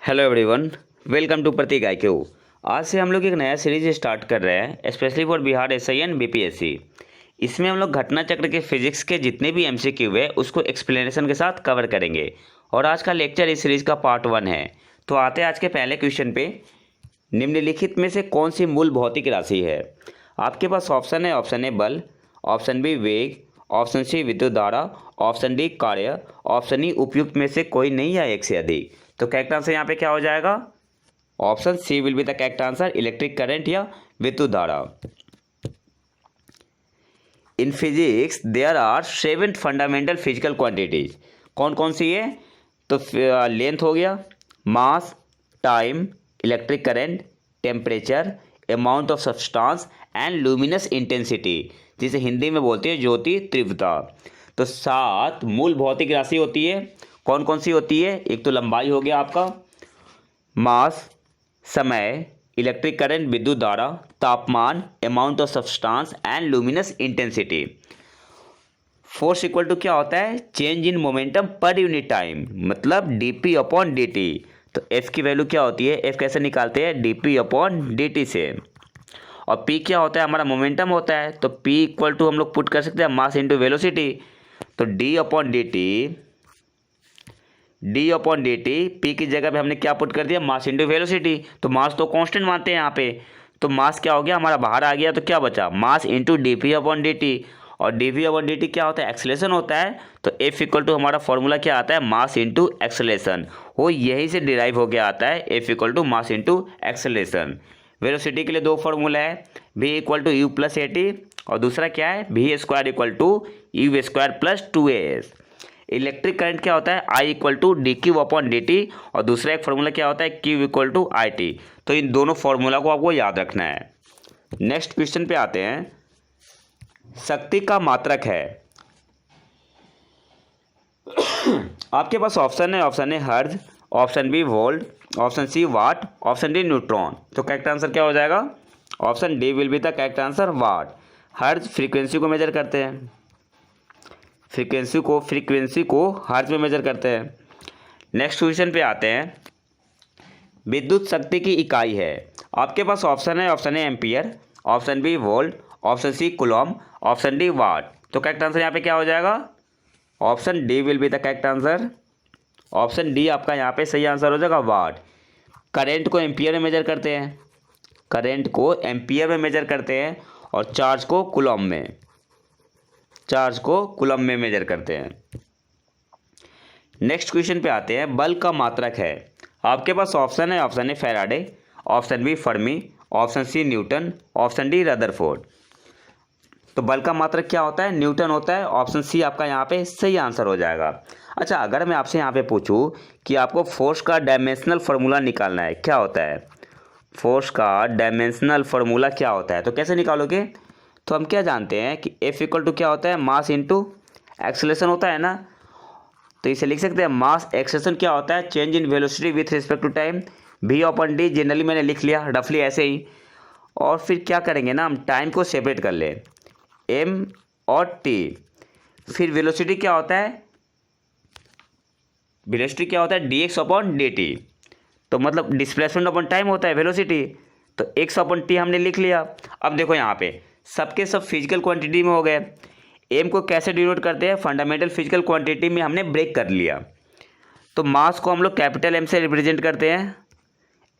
Hello everyone, welcome to Prateek IQ। आज से हम लोग एक नया सीरीज स्टार्ट कर रहे हैं specially for Bihar SI and BPSC। इसमें हम लोग घटना चक्र के फिजिक्स के जितने भी MCQ है उसको एक्सप्लेनेशन के साथ कवर करेंगे और आज का लेक्चर इस सीरीज का पार्ट 1 है। तो आते हैं आज के पहले क्वेश्चन पे। निम्नलिखित में से कौन सी मूल भौतिक राशि है? आपके पास ऑप्शन है, ऑप्शन ए बल, ऑप्शन बी वेग, ऑप्शन सी विद्युत धारा, ऑप्शन डी कार्य, ऑप्शन ई उपयुक्त में से कोई नहीं या एक से अधिक। तो करेक्ट आंसर यहाँ पे क्या हो जाएगा? Option C will be the correct answer, electric current या विद्युत धारा। In physics there are 7 fundamental physical quantities. कौन कौन सी है? तो लेंथ हो गया, mass, time, electric current, temperature, amount of substance and luminous intensity, जिसे हिंदी में बोलते हैं ज्योति तीव्रता। तो 7 मूल भौतिक राशि होती है। कौन कौन सी होती है? एक तो लंबाई हो गया आपका, मास, समय, इलेक्ट्रिक करंट विद्युत धारा, तापमान, amount of substance and luminous intensity. Force equal to क्या होता है? Change in momentum per unit time, मतलब dp/dt। तो F की वैल्यू क्या होती है? F कैसे निकालते हैं? dp/dt से। और P क्या होता है? हमारा मोमेंटम होता है। तो P इक्वल टू हम लोग पुट कर सकते हैं मास इंटू वेलोसिटी। तो d/dt P की जगह पे हमने क्या पुट कर दिया? Mass into velocity. तो मास तो कांस्टेंट मानते हैं यहाँ पे, तो मास क्या हो गया हमारा? बाहर आ गया। तो क्या बचा? Mass into dp/dt। और dp/dt क्या होता है? एक्सेलेरेशन होता है। तो F इक्वल टू हमारा फॉर्मूला क्या आता है? Mass into acceleration. वो यही से डिराइव हो गया आता है, F equal to mass into acceleration. Velocity के लिए 2 फॉर्मूला है, v equal to u plus at, और दूसरा क्या है? v² equal to u² plus 2as। Electric current क्या होता है? I इक्वल टू dq/dt, और दूसरा एक फार्मूला क्या होता है? q equal to IT। तो इन दोनों फार्मूला को आपको याद रखना है। नेक्स्ट क्वेश्चन पे आते हैं। शक्ति का मात्रक है। आपके पास ऑप्शन है, option A hertz, option B volt, option C watt, option D neutron. तो करेक्ट आंसर क्या हो जाएगा? Option D will be the correct answer, watt. Hertz frequency को मेजर करते हैं, फ्रीक्वेंसी को हर्ट्ज में मेजर करते हैं। नेक्स्ट क्वेश्चन पे आते हैं। विद्युत शक्ति की इकाई है। आपके पास ऑप्शन है, option A ampere, option B volt, option C coulomb, option D watt. तो करेक्ट आंसर यहाँ पे क्या हो जाएगा? Option D will be the correct answer. Option D आपका यहाँ पे सही आंसर हो जाएगा, वाट। करंट को एम्पियर में मेजर करते हैं, और चार्ज को कूलॉम में मेजर करते हैं। नेक्स्ट क्वेश्चन पे आते हैं। बल का मात्रक है। आपके पास ऑप्शन है, option A faraday, option B fermi, option C newton, option D rutherford. तो बल का मात्रक क्या होता है? न्यूटन होता है। ऑप्शन सी आपका यहाँ पे सही आंसर हो जाएगा। अच्छा, अगर मैं आपसे यहाँ पे पूछूं कि आपको फोर्स का डायमेंशनल फार्मूला निकालना है, क्या होता है? फोर्स का डायमेंशनल फार्मूला क्या होता है? तो कैसे निकालोगे? तो हम क्या जानते हैं कि F इक्वल टू क्या होता है? मास इंटू एक्सेलेरेशन होता है ना। तो इसे लिख सकते हैं मास एक्सेलेरेशन क्या होता है? Change in velocity with respect to time. v/d generally मैंने लिख लिया रफली ऐसे ही। और फिर क्या करेंगे ना, हम टाइम को सेपरेट कर लें, m और t। फिर वेलोसिटी क्या होता है? dx/dt। तो मतलब डिस्प्लेसमेंट अपॉन टाइम होता है वेलोसिटी। तो x/t हमने लिख लिया। अब देखो यहाँ पे सबके सब फिजिकल क्वांटिटी में हो गए। एम को कैसे डिनोट करते हैं? फंडामेंटल फिजिकल क्वांटिटी में हमने ब्रेक कर लिया। तो मास को हम लोग कैपिटल M से रिप्रेजेंट करते हैं।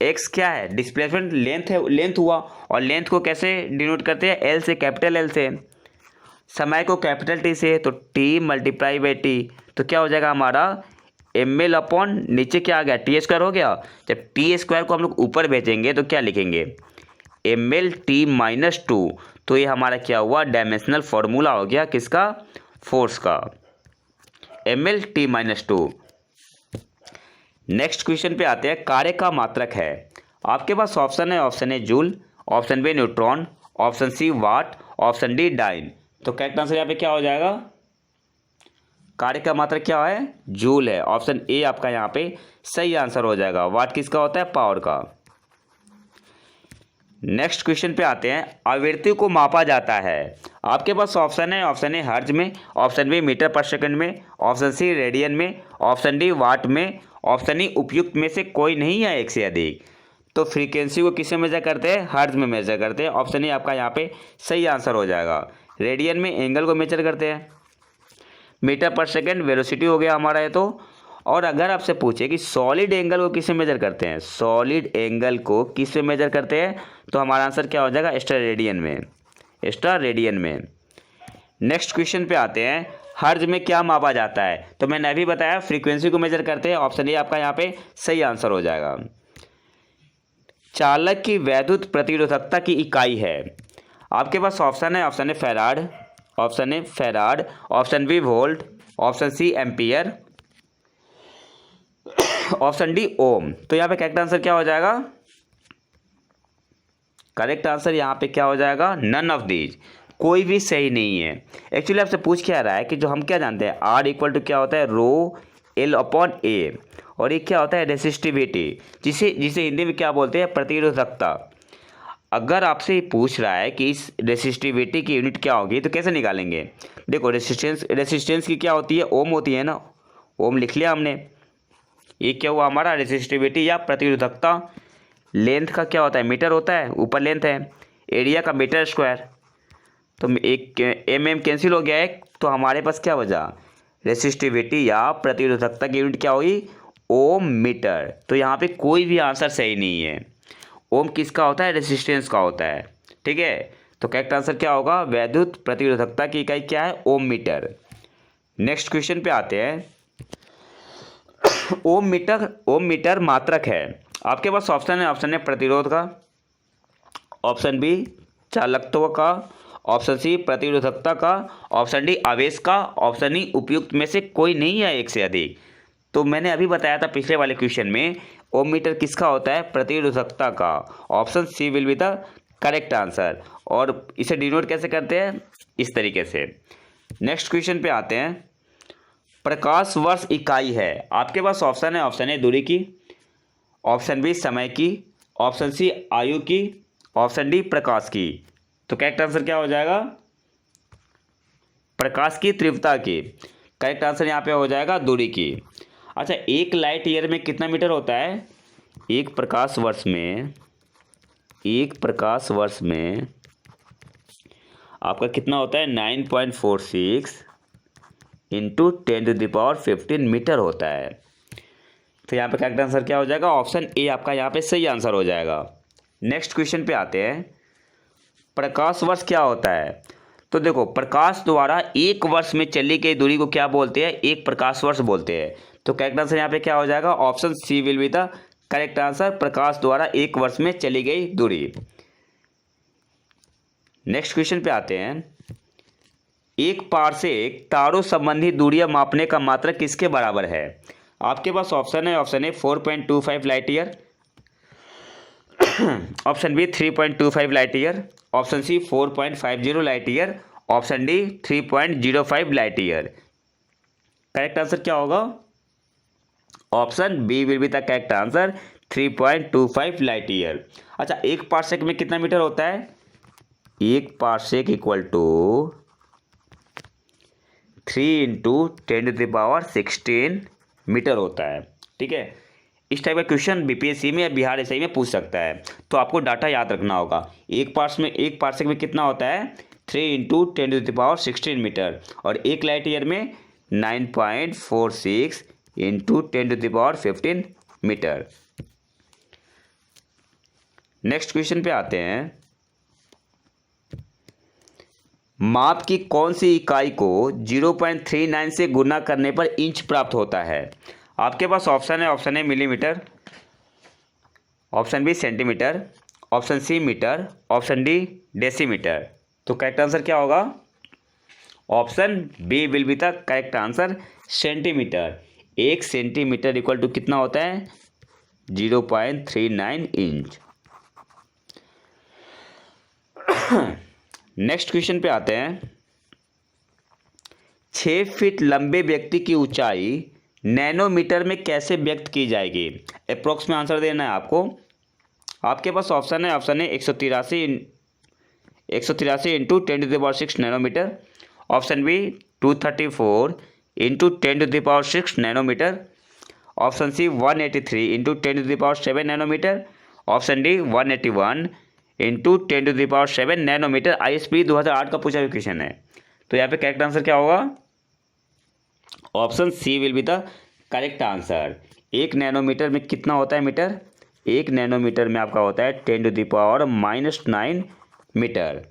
एक्स क्या है? डिस्प्लेसमेंट लेंथ हुआ, और लेंथ को कैसे डिनोट करते हैं? L से, कैपिटल L से। समय को कैपिटल T से, तो T मल्टीप्लाई बाई T। तो क्या हो जाएगा हमारा? ml अपॉन नीचे क्या आ गया? t² हो गया। जब t² को हम लोग ऊपर भेजेंगे तो क्या लिखेंगे? ml/t-2। तो ये हमारा क्या हुआ? डायमेंशनल फॉर्मूला हो गया किसका? फोर्स का, ml/t-2। नेक्स्ट क्वेश्चन पे आते हैं। कार्य का मात्रक है। आपके पास ऑप्शन है, option A joule, option B neutron, option C watt, option D dyne. तो करेक्ट आंसर यहाँ पे क्या हो जाएगा? कार्य का मात्रक क्या है? जूल है। ऑप्शन ए आपका यहाँ पे सही आंसर हो जाएगा। वाट किसका होता है? पावर का। नेक्स्ट क्वेश्चन पे आते हैं। आवृत्ति को मापा जाता है। आपके पास ऑप्शन है, ऑप्शन ए हर्ट्ज में, ऑप्शन बी मीटर पर सेकंड में, ऑप्शन सी रेडियन में, ऑप्शन डी वाट में, ऑप्शन ई उपयुक्त में से कोई नहीं या एक से अधिक। तो फ्रीक्वेंसी को किससे मेजर करते हैं? हर्ट्ज में मेजर करते हैं। ऑप्शन ई आपका यहाँ पे सही आंसर हो जाएगा। रेडियन में एंगल को मेजर करते हैं। मीटर पर सेकेंड वेलोसिटी हो गया हमारा ये तो। और अगर आपसे पूछे कि सॉलिड एंगल को किससे मेजर करते हैं, सॉलिड एंगल को किससे मेजर करते हैं, तो हमारा आंसर क्या हो जाएगा? एक्स्ट्रा रेडियन में, एक्स्ट्रा रेडियन में। नेक्स्ट क्वेश्चन पे आते हैं, हर्ट्ज में क्या मापा जाता है? तो मैंने अभी बताया फ्रीक्वेंसी को मेजर करते हैं। ऑप्शन ए आपका यहाँ पे सही आंसर हो जाएगा। चालक की वैद्युत प्रतिरोधकता की इकाई है। आपके पास ऑप्शन है, option A farad, option A farad, option B volt, option C ampere, option D ohm. तो यहाँ पे करेक्ट आंसर क्या हो जाएगा? करेक्ट आंसर यहाँ पे क्या हो जाएगा? नन ऑफ दीज, कोई भी सही नहीं है। एक्चुअली आपसे पूछ क्या रहा है कि जो हम क्या जानते हैं, आर इक्वल टू क्या होता है? रो एल अपॉन ए, और ये क्या होता है? रेसिस्टिविटी, जिसे हिंदी में क्या बोलते हैं? प्रतिरोधकता। अगर आपसे पूछ रहा है कि इस रेसिस्टिविटी की यूनिट क्या होगी, तो कैसे निकालेंगे? देखो रेसिस्टेंस की क्या होती है? ओम होती है ना, ओम लिख लिया हमने। ये क्या हुआ हमारा? रेसिस्टिविटी या प्रतिरोधकता। लेंथ का क्या होता है? मीटर होता है, ऊपर लेंथ है। एरिया का मीटर स्क्वायर, तो एक एम कैंसिल हो गया एक, तो हमारे पास क्या बचा? रेसिस्टिविटी या प्रतिरोधकता की यूनिट क्या हुई? ओम मीटर। तो यहाँ पे कोई भी आंसर सही नहीं है। ओम किसका होता है? रेसिस्टेंस का होता है। ठीक है, तो करेक्ट आंसर क्या होगा? वैद्युत प्रतिरोधकता की इकाई क्या है? ओम मीटर। नेक्स्ट क्वेश्चन पे आते हैं, ओम मीटर मात्रक है। आपके पास ऑप्शन है, ऑप्शन ए प्रतिरोध का, ऑप्शन बी चालकत्व का, ऑप्शन सी प्रतिरोधकता का, ऑप्शन डी आवेश का, ऑप्शन ई उपयुक्त में से कोई नहीं है एक से अधिक। तो मैंने अभी बताया था पिछले वाले क्वेश्चन में, ओम मीटर किसका होता है? प्रतिरोधकता का। Option C will be the correct answer. और इसे डिनोट कैसे करते हैं? इस तरीके से। नेक्स्ट क्वेश्चन पे आते हैं, प्रकाश वर्ष इकाई है। आपके पास ऑप्शन है, ऑप्शन ए दूरी की, ऑप्शन बी समय की, ऑप्शन सी आयु की, ऑप्शन डी प्रकाश की। तो करेक्ट आंसर क्या हो जाएगा? प्रकाश की तीव्रता की। करेक्ट आंसर यहाँ पे हो जाएगा दूरी की। अच्छा, एक लाइट ईयर में कितना मीटर होता है? एक प्रकाश वर्ष में आपका कितना होता है? 9.46 इंटू 10⁻15 मीटर होता है। तो यहाँ पे करेक्ट आंसर क्या हो जाएगा? ऑप्शन ए आपका यहाँ पे सही आंसर हो जाएगा। नेक्स्ट क्वेश्चन पे आते हैं, प्रकाश वर्ष क्या होता है? तो देखो, प्रकाश द्वारा एक वर्ष में चली गई दूरी को क्या बोलते हैं? एक प्रकाश वर्ष बोलते हैं। तो करेक्ट आंसर यहाँ पे क्या हो जाएगा? Option C will be the correct answer, प्रकाश द्वारा एक वर्ष में चली गई दूरी। नेक्स्ट क्वेश्चन पे आते हैं, एक पारसेक तारों संबंधी दूरियां मापने का मात्रक किसके बराबर है? आपके पास ऑप्शन है, option A 4.25 light year, option B 3.25 light year, option C 4.50 light year, option D 3.05 light year. Correct answer क्या होगा? Option B will be the correct answer, 3.25 light year. अच्छा, एक पारसेक में कितना मीटर होता है? एक पारसेक इक्वल टू 3 × 10⁻16 मीटर होता है। ठीक है, इस टाइप का क्वेश्चन बीपीएससी में या बिहार एसआई में पूछ सकता है, तो आपको डाटा याद रखना होगा। एक पारसेक में कितना होता है? 3 × 10⁻16 मीटर, और एक लाइट ईयर में 9.46 इंटू 10⁻15 मीटर। नेक्स्ट क्वेश्चन पे आते हैं, माप की कौन सी इकाई को 0.39 से गुना करने पर इंच प्राप्त होता है? आपके पास ऑप्शन है, option A millimetre, option B centimetre, option C metre, option D decimetre. तो करेक्ट आंसर क्या होगा? Option B will be the correct answer, centimetre. एक सेंटीमीटर इक्वल टू कितना होता है? 0.39 इंच। नेक्स्ट क्वेश्चन पे आते हैं, 6 फीट लंबे व्यक्ति की ऊंचाई नैनोमीटर में कैसे व्यक्त की जाएगी? अप्रोक्स में आंसर देना है आपको। आपके पास ऑप्शन है, option A 183 into 10⁻6 nanometre, option B 234 into 10⁻6 nanometre, option C 183 into 10⁻7 nanometre, option D 181 into 10⁻7 nanometre. ISP 2008 का पूछा हुआ क्वेश्चन है। तो यहाँ पे करेक्ट आंसर क्या होगा? Option C will be the correct answer. 1 nanometre में कितना होता है मीटर? 1 नैनोमीटर में आपका होता है 10⁻⁻9 मीटर।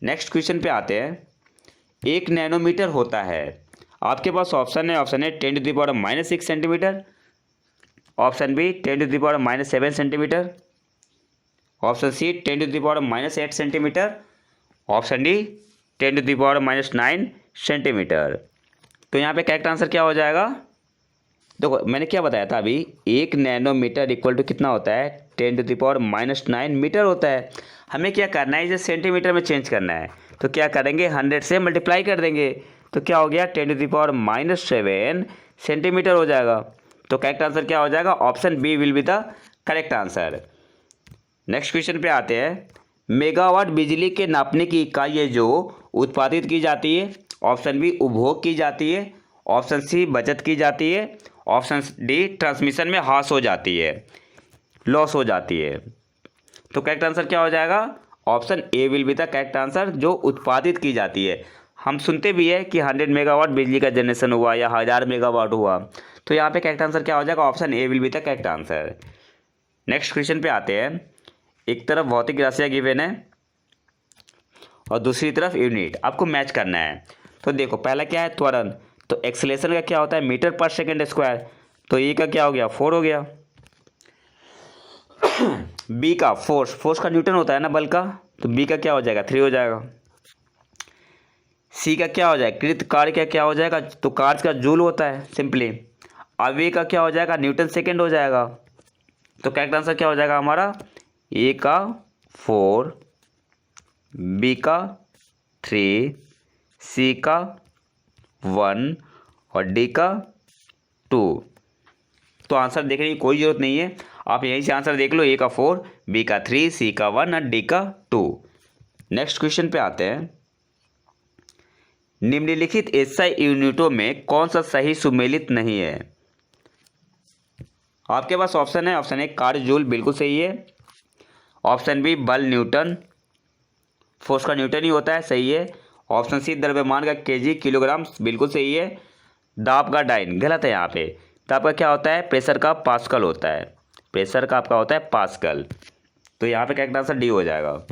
नेक्स्ट क्वेश्चन पे आते हैं। 1 नैनोमीटर होता है, आपके पास ऑप्शन है 10⁻6 centimetre, option B 10⁻7 centimetre, option C 10⁻8 centimetre, option D 10⁻9 centimetre. तो यहाँ पे करेक्ट आंसर क्या हो जाएगा? देखो मैंने क्या बताया था अभी, 1 नैनोमीटर इक्वल टू कितना होता है? 10⁻9 मीटर होता है। हमें क्या करना है, इसे सेंटीमीटर में चेंज करना है। तो क्या करेंगे, 100 से मल्टीप्लाई कर देंगे। तो क्या हो गया? 10⁻7 सेंटीमीटर हो जाएगा। तो करेक्ट आंसर क्या हो जाएगा? Option B will be the correct answer. Next question पे आते हैं। मेगावाट बिजली के नापने की इकाई है जो उत्पादित की जाती है। ऑप्शन बी उपभोग की जाती है, ऑप्शन सी बचत की जाती है, ऑप्शन डी ट्रांसमिशन में हास हो जाती है, लॉस हो जाती है। तो करेक्ट आंसर क्या हो जाएगा? Option A will be the correct answer, जो उत्पादित की जाती है। हम सुनते भी है कि 100 मेगावाट बिजली का जनरेशन हुआ या 1000 मेगावाट हुआ। तो यहाँ पे करेक्ट आंसर क्या हो जाएगा? Option A will be the correct answer. Next question पे आते हैं। एक तरफ भौतिक राशियाँ गिवन है और दूसरी तरफ यूनिट, आपको मैच करना है। तो देखो पहला क्या है? त्वरण। तो एक्सेलेरेशन का क्या होता है? मीटर पर सेकंड स्क्वायर। तो ए का क्या हो गया? 4 हो गया। बी का फोर्स का न्यूटन होता है ना, बल का। तो बी का क्या हो जाएगा? 3 हो जाएगा। सी का क्या हो जाएगा? कृत कार्य का क्या हो जाएगा? तो कार्य का जूल होता है सिंपली। अब ए का क्या हो जाएगा? न्यूटन सेकेंड हो जाएगा। तो करेक्ट आंसर क्या हो जाएगा हमारा? ए का 4, बी का 3, सी का 1 और डी का 2। तो आंसर देखने की कोई ज़रूरत नहीं है, आप यहीं से आंसर देख लो। ए का 4, बी का 3, सी का 1 और डी का 2। नेक्स्ट क्वेश्चन पे आते हैं। निम्नलिखित SI यूनिटों में कौन सा सही सुमेलित नहीं है? आपके पास ऑप्शन है। ऑप्शन ए कार्य जूल, बिल्कुल सही है। ऑप्शन बी बल न्यूटन, फोर्स का न्यूटन ही होता है, सही है। ऑप्शन सी द्रव्यमान का केजी किलोग्राम, बिल्कुल सही है। दाब का डाइन, गलत है यहाँ पे। दाब का क्या होता है? प्रेशर का पास्कल होता है। प्रेशर का आपका होता है पास्कल। तो यहाँ पे करेक्ट आंसर डी हो जाएगा।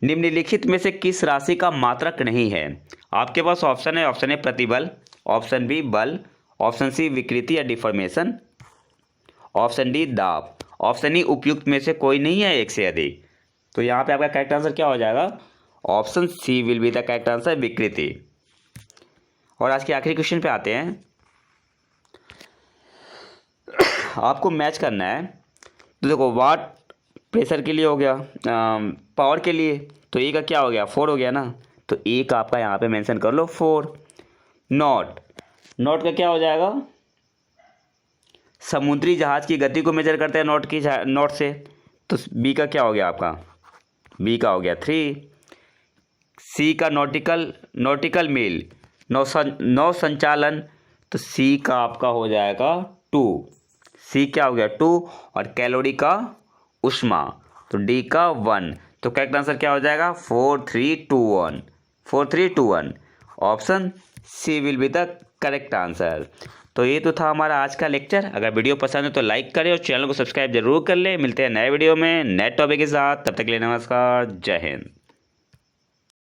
निम्नलिखित में से किस राशि का मात्रक नहीं है? आपके पास ऑप्शन है। ऑप्शन ए प्रतिबल, ऑप्शन बी बल, ऑप्शन सी विकृति या डिफॉर्मेशन, ऑप्शन डी दाब, ऑप्शन ई उपयुक्त में से कोई नहीं है, एक से अधिक। तो यहाँ पे आपका करेक्ट आंसर क्या हो जाएगा? Option C will be the correct answer, विकृति। और आज के आखिरी क्वेश्चन पे आते हैं। आपको मैच करना है। तो देखो वाट प्रेशर के लिए हो गया, पावर के लिए। तो ए का क्या हो गया? 4 हो गया ना। तो ए का आपका यहाँ पे मेंशन कर लो 4। नॉट का क्या हो जाएगा? समुद्री जहाज की गति को मेजर करते हैं नॉट से। तो बी का क्या हो गया आपका? बी का हो गया 3। सी का नॉटिकल मील, नौ संचालन। तो सी का आपका हो जाएगा 2। सी क्या हो गया? 2। और कैलोरी का ऊष्मा, तो डी का 1। तो करेक्ट आंसर क्या हो जाएगा? 4 3 2 1। 4 3 2 1। Option C will be the correct answer. तो ये तो था हमारा आज का लेक्चर। अगर वीडियो पसंद है तो लाइक करें और चैनल को सब्सक्राइब जरूर कर लें। मिलते हैं नए वीडियो में नए टॉपिक के साथ। तब तक के लिए नमस्कार, जय हिंद।